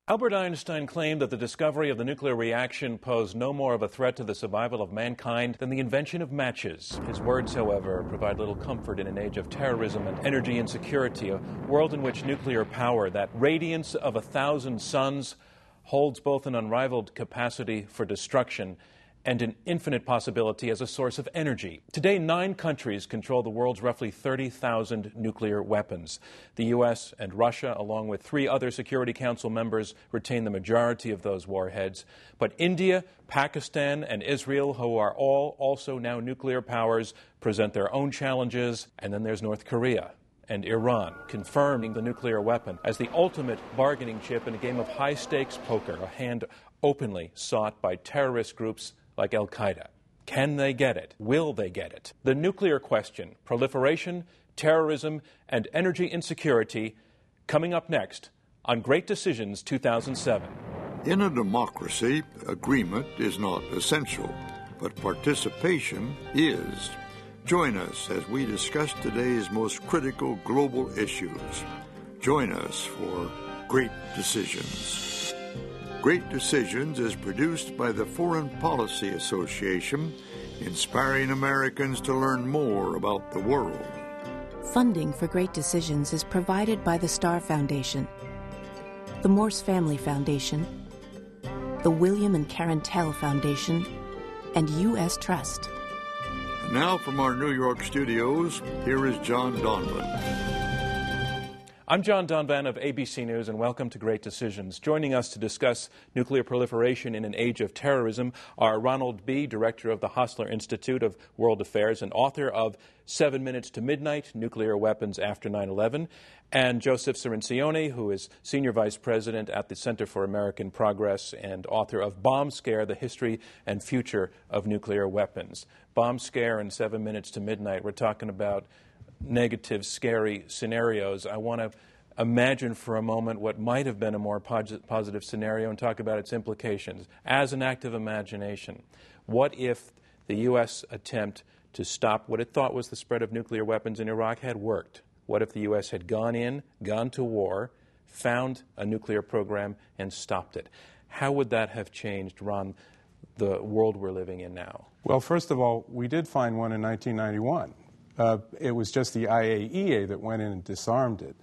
Albert Einstein claimed that the discovery of the nuclear reaction posed no more of a threat to the survival of mankind than the invention of matches. His words, however, provide little comfort in an age of terrorism and energy insecurity, a world in which nuclear power, that radiance of 1,000 suns, holds both an unrivaled capacity for destruction and an infinite possibility as a source of energy. Today, 9 countries control the world's roughly 30,000 nuclear weapons. The U.S. and Russia, along with 3 other Security Council members, retain the majority of those warheads. But India, Pakistan, and Israel, who are all also now nuclear powers, present their own challenges. And then there's North Korea and Iran, confirming the nuclear weapon as the ultimate bargaining chip in a game of high-stakes poker, a hand openly sought by terrorist groups like Al-Qaeda. Can they get it? Will they get it? The nuclear question, proliferation, terrorism, and energy insecurity, coming up next on Great Decisions 2007. In a democracy, agreement is not essential, but participation is. Join us as we discuss today's most critical global issues. Join us for Great Decisions. Great Decisions is produced by the Foreign Policy Association, inspiring Americans to learn more about the world. Funding for Great Decisions is provided by the Star Foundation, the Morse Family Foundation, the William and Karen Tell Foundation, and U.S. Trust. And now from our New York studios, here is John Donvan. I'm John Donvan of ABC News, and welcome to Great Decisions. Joining us to discuss nuclear proliferation in an age of terrorism are Ronald B., director of the Hostler Institute of World Affairs and author of 7 Minutes to Midnight, Nuclear Weapons After 9/11, and Joseph Cirincione, who is senior vice president at the Center for American Progress and author of Bomb Scare, The History and Future of Nuclear Weapons. Bomb Scare and 7 Minutes to Midnight, we're talking about negative, scary scenarios. I want to imagine for a moment what might have been a more positive scenario and talk about its implications. As an act of imagination, what if the U.S. attempt to stop what it thought was the spread of nuclear weapons in Iraq had worked? What if the U.S. had gone to war, found a nuclear program, and stopped it? How would that have changed, Ron, the world we're living in now? Well, first of all, we did find one in 1991. It was just the IAEA that went in and disarmed it.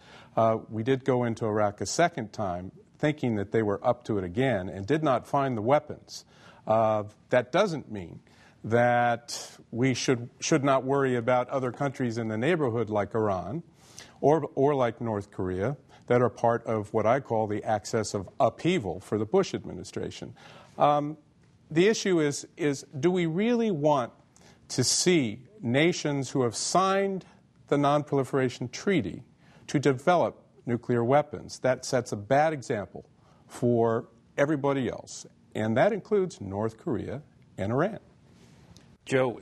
We did go into Iraq a second time, thinking that they were up to it again, and did not find the weapons. That doesn't mean that we should not worry about other countries in the neighborhood like Iran or like North Korea that are part of what I call the axis of upheaval for the Bush administration. The issue is do we really want to see nations who have signed the Non-Proliferation Treaty to develop nuclear weapons? That sets a bad example for everybody else, and that includes North Korea and Iran. Joe,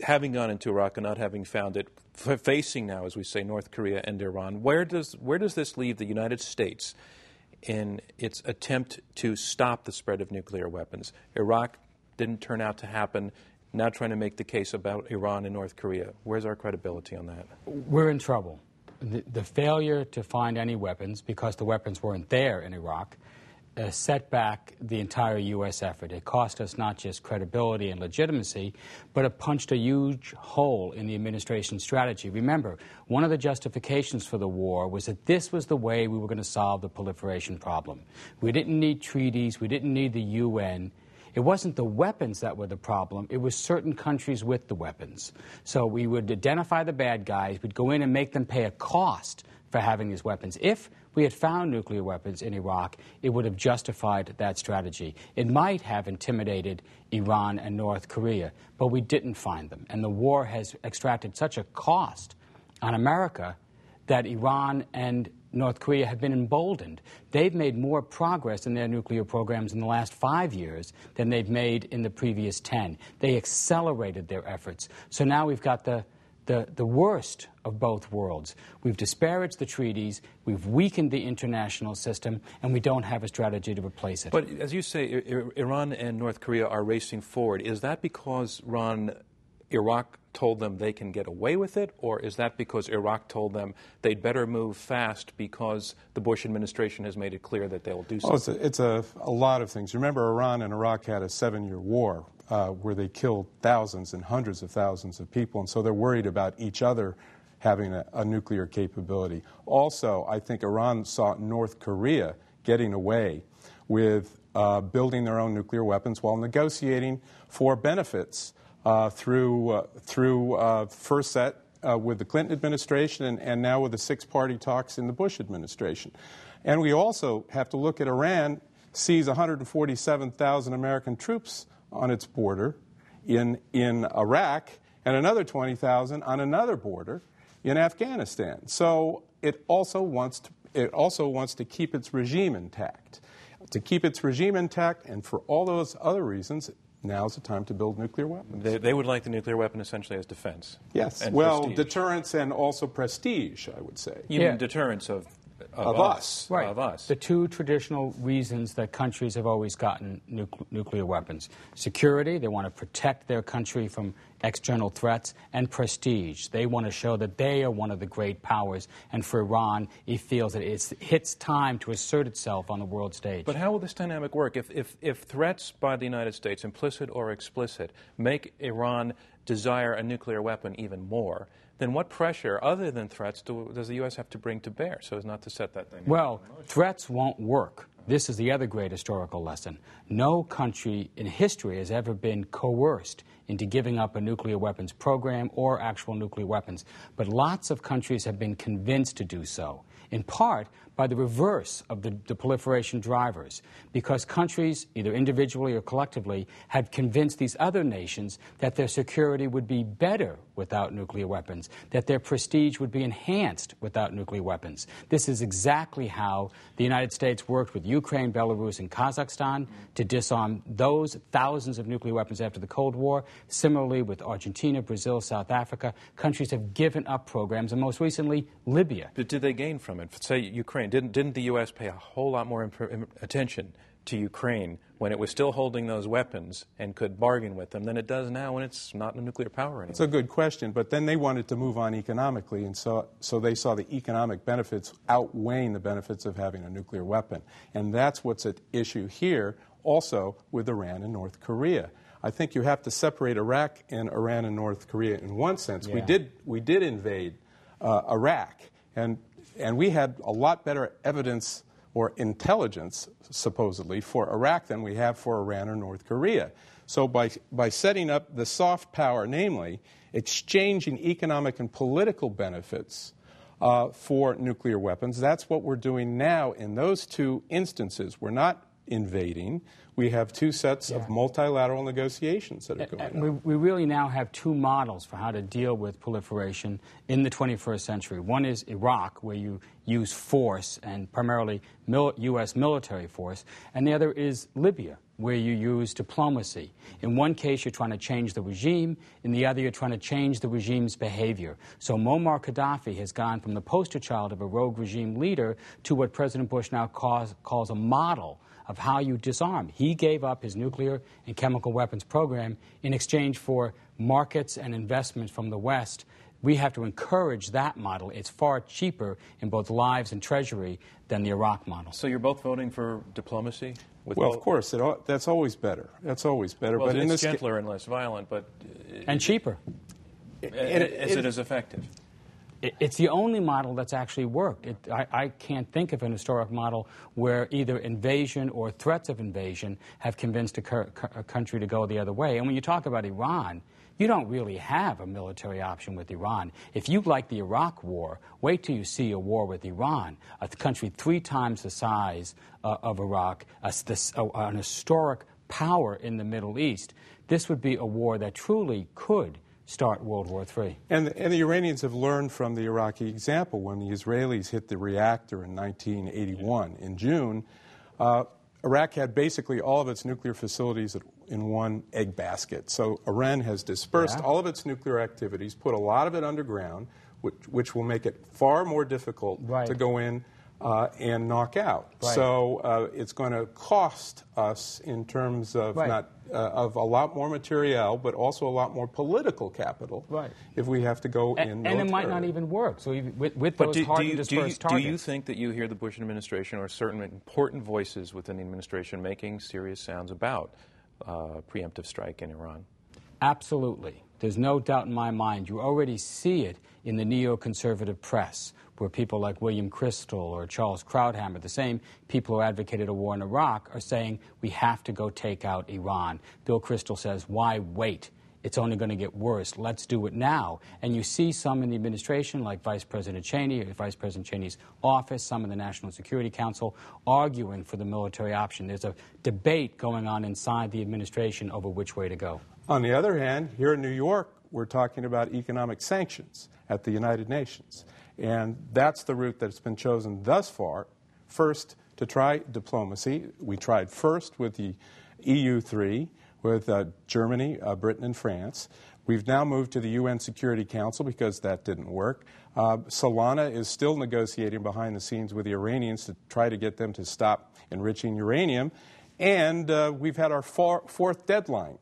having gone into Iraq and not having found it, facing now, as we say, North Korea and Iran, where does this leave the United States in its attempt to stop the spread of nuclear weapons? Iraq didn't turn out to happen. Now trying to make the case about Iran and North Korea. Where's our credibility on that? We're in trouble. The failure to find any weapons, because the weapons weren't there in Iraq, set back the entire U.S. effort. It cost us not just credibility and legitimacy, but it punched a huge hole in the administration's strategy. Remember, one of the justifications for the war was that this was the way we were going to solve the proliferation problem. We didn't need treaties. We didn't need the UN. It wasn't the weapons that were the problem. It was certain countries with the weapons. So we would identify the bad guys. We'd go in and make them pay a cost for having these weapons. If we had found nuclear weapons in Iraq, it would have justified that strategy. It might have intimidated Iran and North Korea, but we didn't find them. And the war has extracted such a cost on America that Iran and North Korea have been emboldened. They've made more progress in their nuclear programs in the last 5 years than they've made in the previous 10. They accelerated their efforts. So now we've got the worst of both worlds. We've disparaged the treaties, we've weakened the international system, and we don't have a strategy to replace it. But as you say, Iran and North Korea are racing forward. Is that because, Ron, Iraq told them they can get away with it, or is that because Iraq told them they'd better move fast because the Bush administration has made it clear that they'll do so? Oh, it's a lot of things. Remember, Iran and Iraq had a 7-year war where they killed thousands and hundreds of thousands of people, and so they're worried about each other having a nuclear capability. Also, I think Iran saw North Korea getting away with building their own nuclear weapons while negotiating for benefits through first set with the Clinton administration and now with the six-party talks in the Bush administration. And we also have to look at Iran sees 147,000 American troops on its border in Iraq and another 20,000 on another border in Afghanistan. So it also wants to keep its regime intact. To keep its regime intact, and for all those other reasons, now's the time to build nuclear weapons. They would like the nuclear weapon essentially as defense. Yes. And well, prestige. Deterrence and also prestige, I would say. You mean deterrence of us. Right. Of us. The two traditional reasons that countries have always gotten nuclear weapons. Security, they want to protect their country from external threats, and prestige. They want to show that they are one of the great powers, and for Iran, it feels that it's time to assert itself on the world stage. But how will this dynamic work? If threats by the United States, implicit or explicit, make Iran desire a nuclear weapon even more, then what pressure, other than threats, does the U.S. have to bring to bear so as not to set that dynamic? Well, threats won't work. This is the other great historical lesson. No country in history has ever been coerced into giving up a nuclear weapons program or actual nuclear weapons. But lots of countries have been convinced to do so, in part by the reverse of the proliferation drivers, because countries, either individually or collectively, had convinced these other nations that their security would be better without nuclear weapons, that their prestige would be enhanced without nuclear weapons. This is exactly how the United States worked with Ukraine, Belarus, and Kazakhstan to disarm those thousands of nuclear weapons after the Cold War. Similarly, with Argentina, Brazil, South Africa, countries have given up programs, and most recently, Libya. But did they gain from it? Say Ukraine. Didn't the U.S. pay a whole lot more attention to Ukraine when it was still holding those weapons and could bargain with them than it does now when it's not a nuclear power anymore? It's a good question, but then they wanted to move on economically, and so they saw the economic benefits outweighing the benefits of having a nuclear weapon. And that's what's at issue here, also with Iran and North Korea. I think you have to separate Iraq and Iran and North Korea in one sense. Yeah. We did invade Iraq, and we had a lot better evidence or intelligence, supposedly, for Iraq than we have for Iran or North Korea. So by setting up the soft power, namely exchanging economic and political benefits for nuclear weapons, that's what we're doing now in those two instances. We're not invading. We have two sets of multilateral negotiations that are going on. We really now have two models for how to deal with proliferation in the 21st century. One is Iraq, where you use force, and primarily U.S. military force, and the other is Libya, where you use diplomacy. In one case, you're trying to change the regime. In the other, you're trying to change the regime's behavior. So Muammar Gaddafi has gone from the poster child of a rogue regime leader to what President Bush now calls a model of how you disarm. He gave up his nuclear and chemical weapons program in exchange for markets and investments from the West. We have to encourage that model. It's far cheaper in both lives and treasury than the Iraq model. So you're both voting for diplomacy? Well, of course, that's always better. That's always better. Well, but it's gentler and less violent, but... And cheaper. Is it as effective? It's the only model that's actually worked. I can't think of an historic model where either invasion or threats of invasion have convinced a country to go the other way. And when you talk about Iran, you don't really have a military option with Iran. If you like the Iraq war, wait till you see a war with Iran, a country 3 times the size of Iraq, an historic power in the Middle East. This would be a war that truly could start World War III. And the Iranians have learned from the Iraqi example. When the Israelis hit the reactor in 1981, in June, Iraq had basically all of its nuclear facilities in one egg basket. So Iran has dispersed all of its nuclear activities, put a lot of it underground, which will make it far more difficult to go in and knock out. Right. So it's going to cost us in terms of of a lot more materiel, but also a lot more political capital if we have to go in militarily. And it might not even work. So even with those hard and dispersed targets. Do you think that you hear the Bush administration or certain important voices within the administration making serious sounds about preemptive strike in Iran? Absolutely. There's no doubt in my mind. You already see it in the neoconservative press, where people like William Kristol or Charles Krauthammer, the same people who advocated a war in Iraq, are saying we have to go take out Iran. Bill Kristol says, why wait? It's only going to get worse. Let's do it now. And you see some in the administration, like Vice President Cheney, or Vice President Cheney's office, some in the National Security Council, arguing for the military option. There's a debate going on inside the administration over which way to go. On the other hand, here in New York, we're talking about economic sanctions at the United Nations. And that's the route that's been chosen thus far. First, to try diplomacy. We tried first with the EU3, with Germany, Britain, and France. We've now moved to the UN Security Council because that didn't work. Solana is still negotiating behind the scenes with the Iranians to try to get them to stop enriching uranium. And we've had our fourth deadline.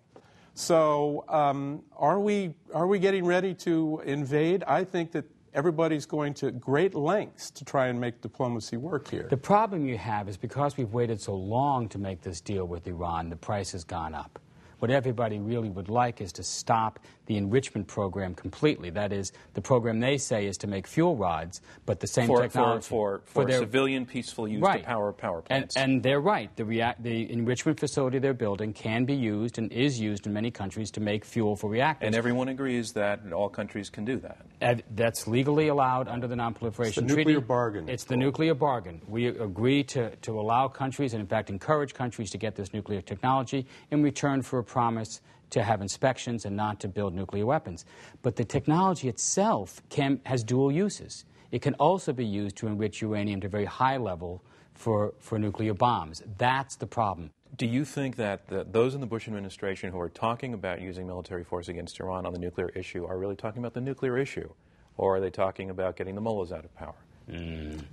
So are we getting ready to invade? I think that everybody's going to great lengths to try and make diplomacy work here. The problem you have is because we've waited so long to make this deal with Iran, the price has gone up. What everybody really would like is to stop the enrichment program completely. That is, the program they say is to make fuel rods, but the same technology for their civilian peaceful use to power plants. And they're right. The enrichment facility they're building can be used and is used in many countries to make fuel for reactors. And everyone agrees that all countries can do that. That's legally allowed under the Non-Proliferation Treaty. It's the nuclear bargain. It's the nuclear bargain. We agree to allow countries, and in fact encourage countries to get this nuclear technology in return for a promise to have inspections and not to build nuclear weapons. But the technology itself has dual uses. It can also be used to enrich uranium to a very high level for nuclear bombs. That's the problem. Do you think that those in the Bush administration who are talking about using military force against Iran on the nuclear issue are really talking about the nuclear issue? Or are they talking about getting the mullahs out of power?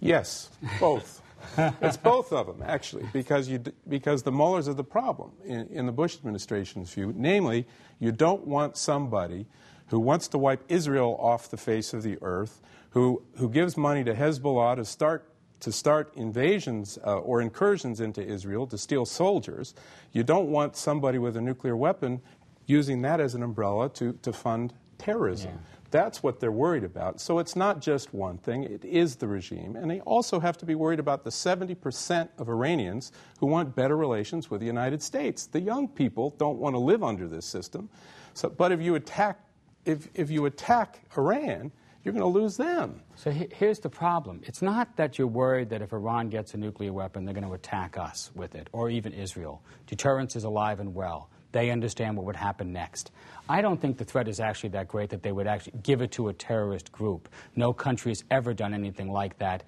Yes, both. It's both of them, actually, because the mullahs are the problem in the Bush administration's view. Namely, you don't want somebody who wants to wipe Israel off the face of the earth, who gives money to Hezbollah to start invasions or incursions into Israel to steal soldiers. You don't want somebody with a nuclear weapon using that as an umbrella to fund terrorism. Yeah. That's what they're worried about. So it's not just one thing. It is the regime. And they also have to be worried about the 70% of Iranians who want better relations with the United States. The young people don't want to live under this system. But if you attack Iran, you're going to lose them. So here's the problem. It's not that you're worried that if Iran gets a nuclear weapon, they're going to attack us with it, or even Israel. Deterrence is alive and well. They understand what would happen next. I don't think the threat is actually that great that they would actually give it to a terrorist group. No country has ever done anything like that.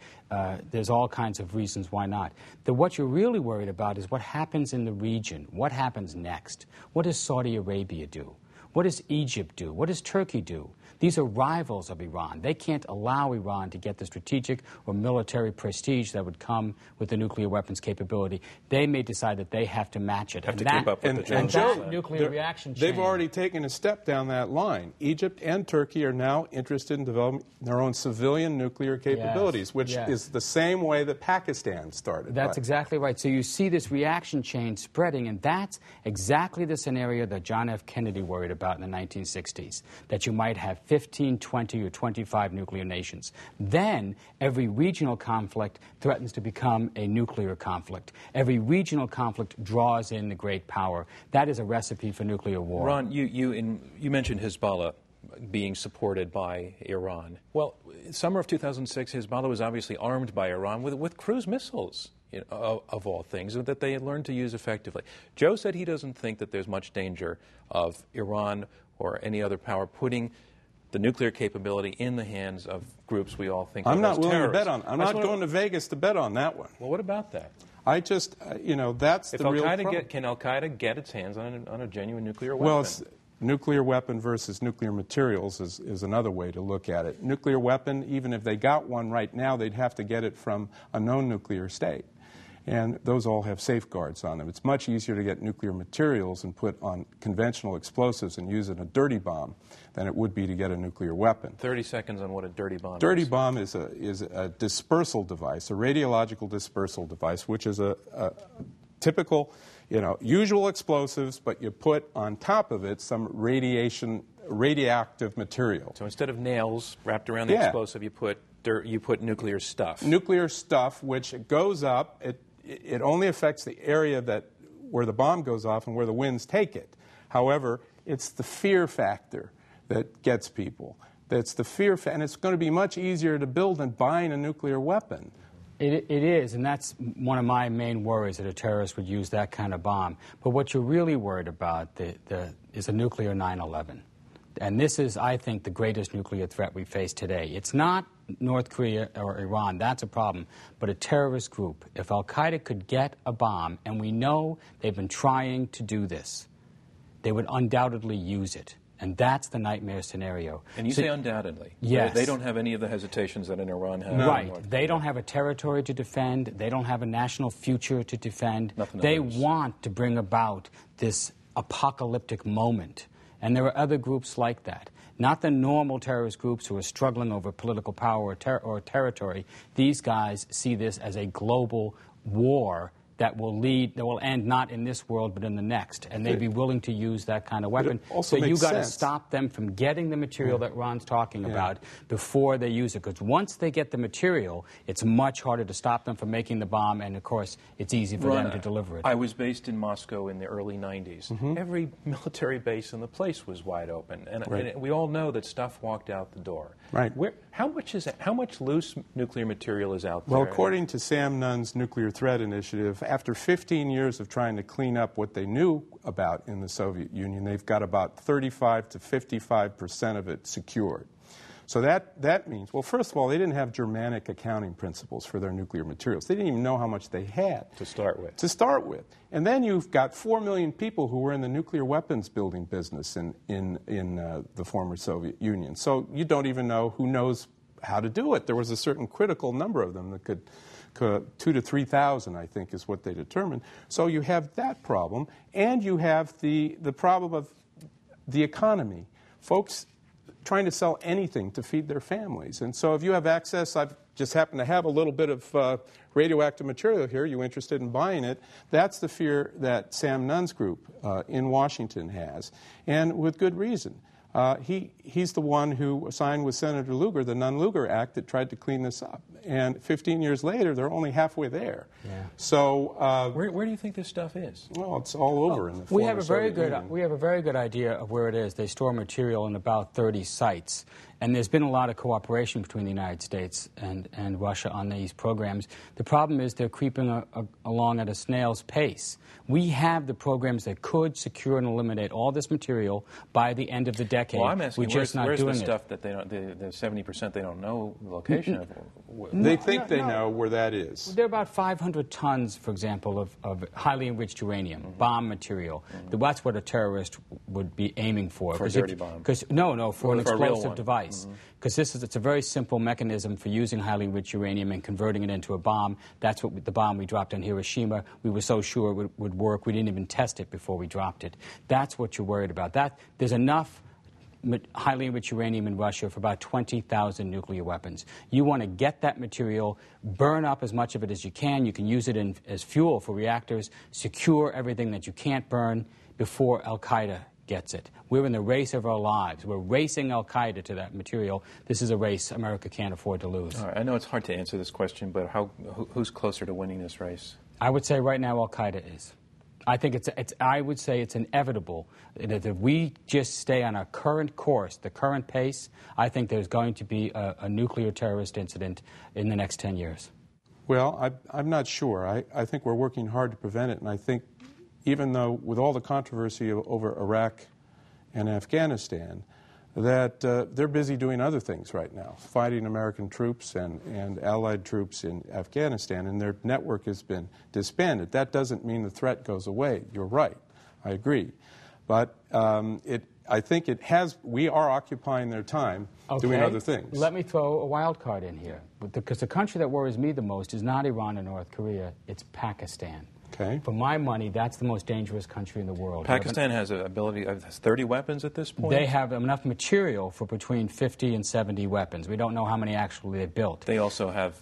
There's all kinds of reasons why not. What you're really worried about is what happens in the region. What happens next? What does Saudi Arabia do? What does Egypt do? What does Turkey do? These are rivals of Iran. They can't allow Iran to get the strategic or military prestige that would come with the nuclear weapons capability. They may decide that they have to match it. Have to keep up with the Jones. And that nuclear reaction chain. They've already taken a step down that line. Egypt and Turkey are now interested in developing their own civilian nuclear capabilities, which is the same way that Pakistan started. That's exactly right. So you see this reaction chain spreading, and that's exactly the scenario that John F. Kennedy worried about in the 1960s, that you might have 15, 20, or 25 nuclear nations. Then every regional conflict threatens to become a nuclear conflict. Every regional conflict draws in the great power. That is a recipe for nuclear war. Ron, you mentioned Hezbollah being supported by Iran. Well, summer of 2006, Hezbollah was obviously armed by Iran with cruise missiles, of all things, that they had learned to use effectively. Joe said he doesn't think that there's much danger of Iran or any other power putting the nuclear capability in the hands of groups we all think of as terrorists. I'm not willing to bet on. I'm not going to Vegas to bet on that one. Well, what about that? I just, that's the real problem. Can Al-Qaeda get its hands on a genuine nuclear weapon? Well, nuclear weapon versus nuclear materials is another way to look at it. Nuclear weapon, even if they got one right now, they'd have to get it from a known nuclear state. And those all have safeguards on them. It's much easier to get nuclear materials and put on conventional explosives and use in a dirty bomb than it would be to get a nuclear weapon. 30 seconds on what a dirty bomb is. Dirty bomb is a dispersal device, a radiological dispersal device, which is a typical, usual explosives, but you put on top of it some radioactive material. So instead of nails wrapped around the explosive, you put nuclear stuff. Nuclear stuff, which goes up. It only affects the area where the bomb goes off and where the winds take it. However, it's the fear factor that gets people. That's the fear, and it's going to be much easier to build than buying a nuclear weapon. It is, and that's one of my main worries, that a terrorist would use that kind of bomb. But what you're really worried about is a nuclear 9/11. And this is, I think, the greatest nuclear threat we face today. It's not North Korea or Iran. That's a problem. But a terrorist group, if al-Qaeda could get a bomb, and we know they've been trying to do this, they would undoubtedly use it. And that's the nightmare scenario. And you say undoubtedly. Yes. They don't have any of the hesitations that in Iran have. No. Right. They don't have a territory to defend. They don't have a national future to defend. Nothing They else. want to bring about this apocalyptic moment. And there are other groups like that. Not the normal terrorist groups who are struggling over political power or territory. These guys see this as a global war that will end not in this world but in the next, and they'd be willing to use that kind of weapon. Also so you got to sense. stop them from getting the material that Ron's talking about before they use it, because once they get the material, it's much harder to stop them from making the bomb, and of course it's easy for them to deliver it. I was based in Moscow in the early 90s. Every military base in the place was wide open, and we all know that stuff walked out the door. Right. How much loose nuclear material is out there? Well, according to Sam Nunn's Nuclear Threat Initiative, after 15 years of trying to clean up what they knew about in the Soviet Union, they've got about 35 to 55% of it secured. So that means, well, first of all, they didn't have Germanic accounting principles for their nuclear materials. They didn't even know how much they had. To start with. And then you've got 4 million people who were in the nuclear weapons building business in the former Soviet Union. So you don't even know who knows how to do it. There was a certain critical number of them that could 2,000 to 3,000, I think, is what they determined. So you have that problem, and you have the problem of the economy. Folks trying to sell anything to feed their families. And so if you have access, I've just happen to have a little bit of radioactive material here, you're interested in buying it, that's the fear that Sam Nunn's group in Washington has, and with good reason. He's the one who signed with Senator Lugar the Nunn-Lugar Act that tried to clean this up. And 15 years later, they're only halfway there. Yeah. So where do you think this stuff is? Well, it's all over in the former we have a very Soviet good Union. we have a very good idea of where it is. They store material in about 30 sites. And there's been a lot of cooperation between the United States and Russia on these programs. The problem is they're creeping along at a snail's pace. We have the programs that could secure and eliminate all this material by the end of the decade. Well, I'm asking, We're just not where's doing the it. stuff that they don't, the 70% they don't know the location of? They think they know where that is. There are about 500 tons, for example, of highly enriched uranium, bomb material. That's what a terrorist would be aiming for. For a dirty bomb. No, for an For a real explosive one. device. Because it's a very simple mechanism for using highly enriched uranium and converting it into a bomb. That's what the bomb we dropped on Hiroshima. We were so sure it would work, we didn't even test it before we dropped it. That's what you're worried about. There's enough highly enriched uranium in Russia for about 20,000 nuclear weapons. You want to get that material, burn up as much of it as you can. You can use it as fuel for reactors, secure everything that you can't burn before al-Qaeda gets it. We're in the race of our lives. We're racing al-Qaeda to that material. This is a race America can't afford to lose. All right, I know it's hard to answer this question, but who's closer to winning this race? I would say right now al-Qaeda is. I think I would say it's inevitable that if we just stay on our current course, the current pace, I think there's going to be a nuclear terrorist incident in the next 10 years. Well, I'm not sure. I think we're working hard to prevent it, and I think even though with all the controversy over Iraq and Afghanistan, that they're busy doing other things right now, fighting American troops and allied troops in Afghanistan, and their network has been disbanded. That doesn't mean the threat goes away. You're right. I agree. But I think we are occupying their time doing other things. Let me throw a wild card in here. Because the country that worries me the most is not Iran or North Korea, it's Pakistan. Okay. For my money, that's the most dangerous country in the world. Pakistan has 30 weapons at this point? They have enough material for between 50 and 70 weapons. We don't know how many actually they built. They also have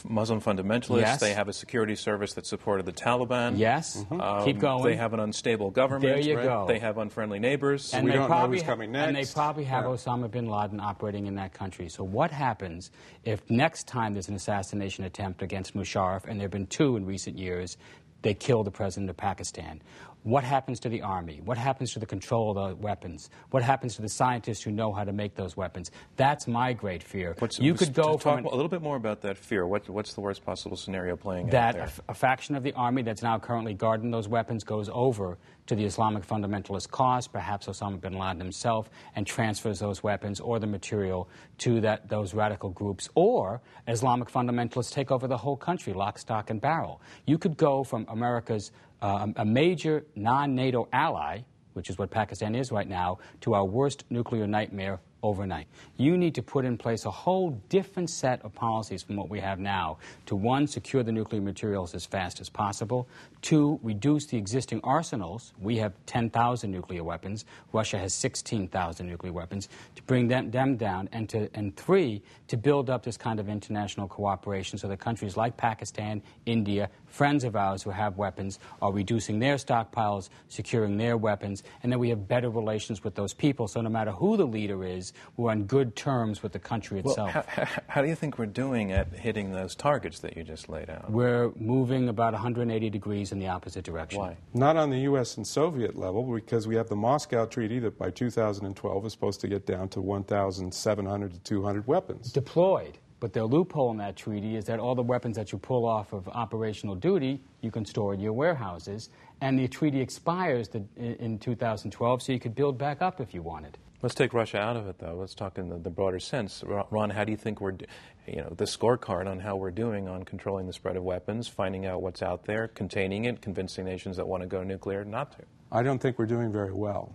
Muslim fundamentalists. Yes. They have a security service that supported the Taliban. Yes. Keep going. They have an unstable government. There you go. They have unfriendly neighbors. And we don't know who's coming next. And they probably have Osama bin Laden operating in that country. So what happens if next time there's an assassination attempt against Musharraf, and there have been 2 in recent years, they kill the president of Pakistan? What happens to the army? What happens to the control of the weapons? What happens to the scientists who know how to make those weapons? That's my great fear. You could go from a little bit more about that fear. What's the worst possible scenario playing out there? That a faction of the army that's now currently guarding those weapons goes over to the Islamic fundamentalist cause, perhaps Osama bin Laden himself, and transfers those weapons or the material to those radical groups, or Islamic fundamentalists take over the whole country, lock, stock, and barrel. You could go from America's a major non-NATO ally, which is what Pakistan is right now, to our worst nuclear nightmare overnight. You need to put in place a whole different set of policies from what we have now to, 1, secure the nuclear materials as fast as possible, 2, reduce the existing arsenals. We have 10,000 nuclear weapons. Russia has 16,000 nuclear weapons. To bring them down, and 3, to build up this kind of international cooperation so that countries like Pakistan, India, friends of ours who have weapons are reducing their stockpiles, securing their weapons, and then we have better relations with those people. So no matter who the leader is, we're on good terms with the country itself. Well, how do you think we're doing at hitting those targets that you just laid out? We're moving about 180 degrees in the opposite direction. Why? Not on the U.S. and Soviet level, because we have the Moscow Treaty that by 2012 is supposed to get down to 1,700 to 200 weapons. Deployed. But the loophole in that treaty is that all the weapons that you pull off of operational duty, you can store in your warehouses. And the treaty expires in 2012, so you could build back up if you wanted. Let's take Russia out of it, though. Let's talk in the broader sense. Ron, how do you think the scorecard on how we're doing on controlling the spread of weapons, finding out what's out there, containing it, convincing nations that want to go nuclear not to? I don't think we're doing very well.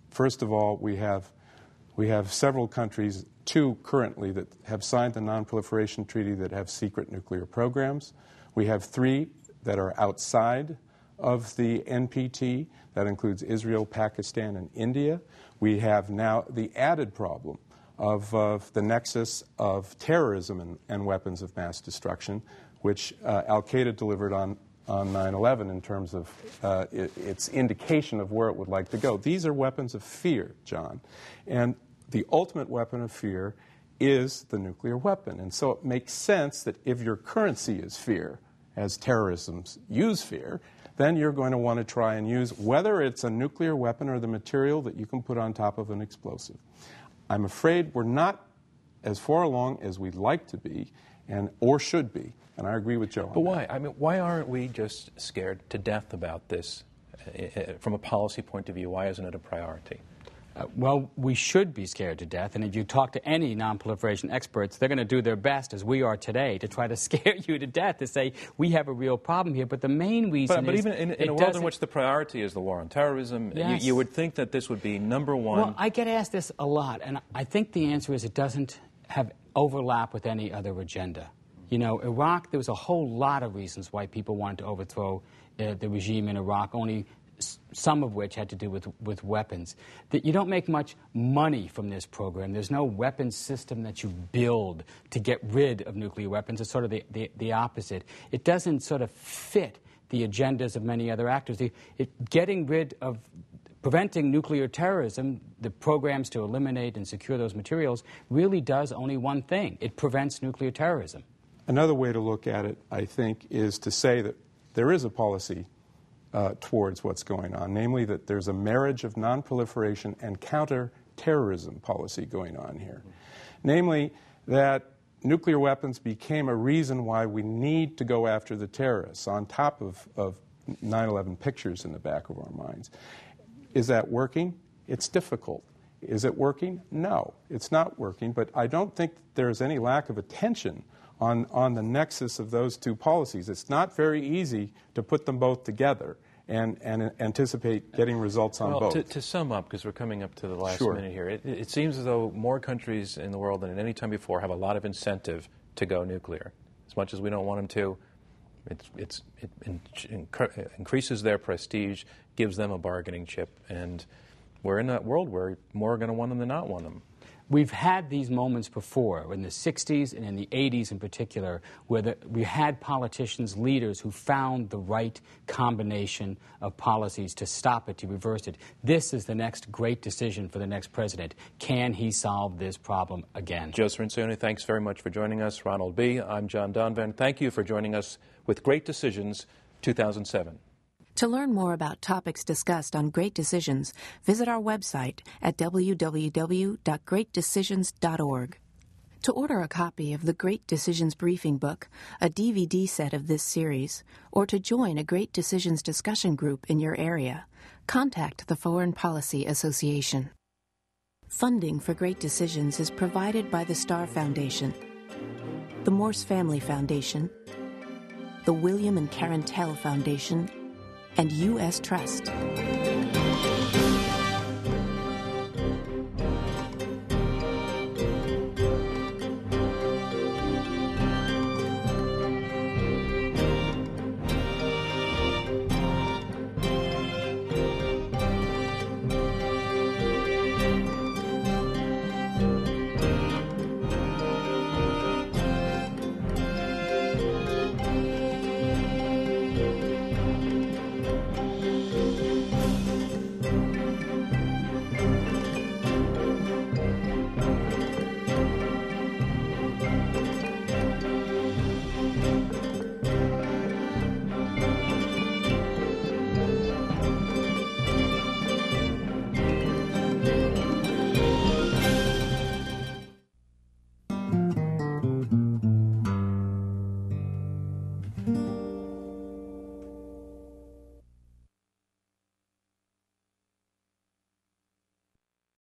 First of all, we have several countries, 2 currently, that have signed the Non-Proliferation Treaty that have secret nuclear programs. We have 3 that are outside of the NPT. That includes Israel, Pakistan, and India. We have now the added problem of the nexus of terrorism and weapons of mass destruction, which al-Qaeda delivered on 9/11 in terms of its indication of where it would like to go. These are weapons of fear, John. And the ultimate weapon of fear is the nuclear weapon. And so it makes sense that if your currency is fear, as terrorisms use fear, then you're going to want to try and use, whether it's a nuclear weapon or the material that you can put on top of an explosive. I'm afraid we're not as far along as we'd like to be, or should be. And I agree with Joe. But why? I mean, why aren't we just scared to death about this from a policy point of view? Why isn't it a priority? Well, we should be scared to death, and if you talk to any non-proliferation experts, they're going to do their best, as we are today, to try to scare you to death, to say, we have a real problem here. But the main reason But even in a world in which the priority is the war on terrorism, yes, you would think that this would be number one. Well, I get asked this a lot, and I think the answer is it doesn't have overlap with any other agenda. You know, Iraq, there was a whole lot of reasons why people wanted to overthrow the regime in Iraq, only some of which had to do with weapons. That you don't make much money from this program. There's no weapons system that you build to get rid of nuclear weapons. It's sort of the opposite. It doesn't sort of fit the agendas of many other actors. Getting rid of, preventing nuclear terrorism, the programs to eliminate and secure those materials, really does only one thing. It prevents nuclear terrorism. Another way to look at it, I think, is to say that there is a policy towards what's going on, namely that there's a marriage of non-proliferation and counter-terrorism policy going on here. Namely, that nuclear weapons became a reason why we need to go after the terrorists, on top of 9/11 pictures in the back of our minds. Is that working? It's difficult. Is it working? No, it's not working, but I don't think there's any lack of attention on the nexus of those 2 policies. It's not very easy to put them both together and anticipate getting results on both. To sum up, because we're coming up to the last Sure. minute here, it seems as though more countries in the world than at any time before have a lot of incentive to go nuclear. As much as we don't want them to, it increases their prestige, gives them a bargaining chip, and we're in that world where more are going to want them than not want them. We've had these moments before, in the 60s and in the 80s in particular, where we had politicians, leaders who found the right combination of policies to stop it, to reverse it. This is the next great decision for the next president. Can he solve this problem again? Joe Cirincione, thanks very much for joining us. Ronald B., I'm John Donvan. Thank you for joining us with Great Decisions 2007. To learn more about topics discussed on Great Decisions, visit our website at www.greatdecisions.org. To order a copy of the Great Decisions Briefing Book, a DVD set of this series, or to join a Great Decisions discussion group in your area, contact the Foreign Policy Association. Funding for Great Decisions is provided by the Star Foundation, the Morse Family Foundation, the William and Karen Tell Foundation, and U.S. Trust.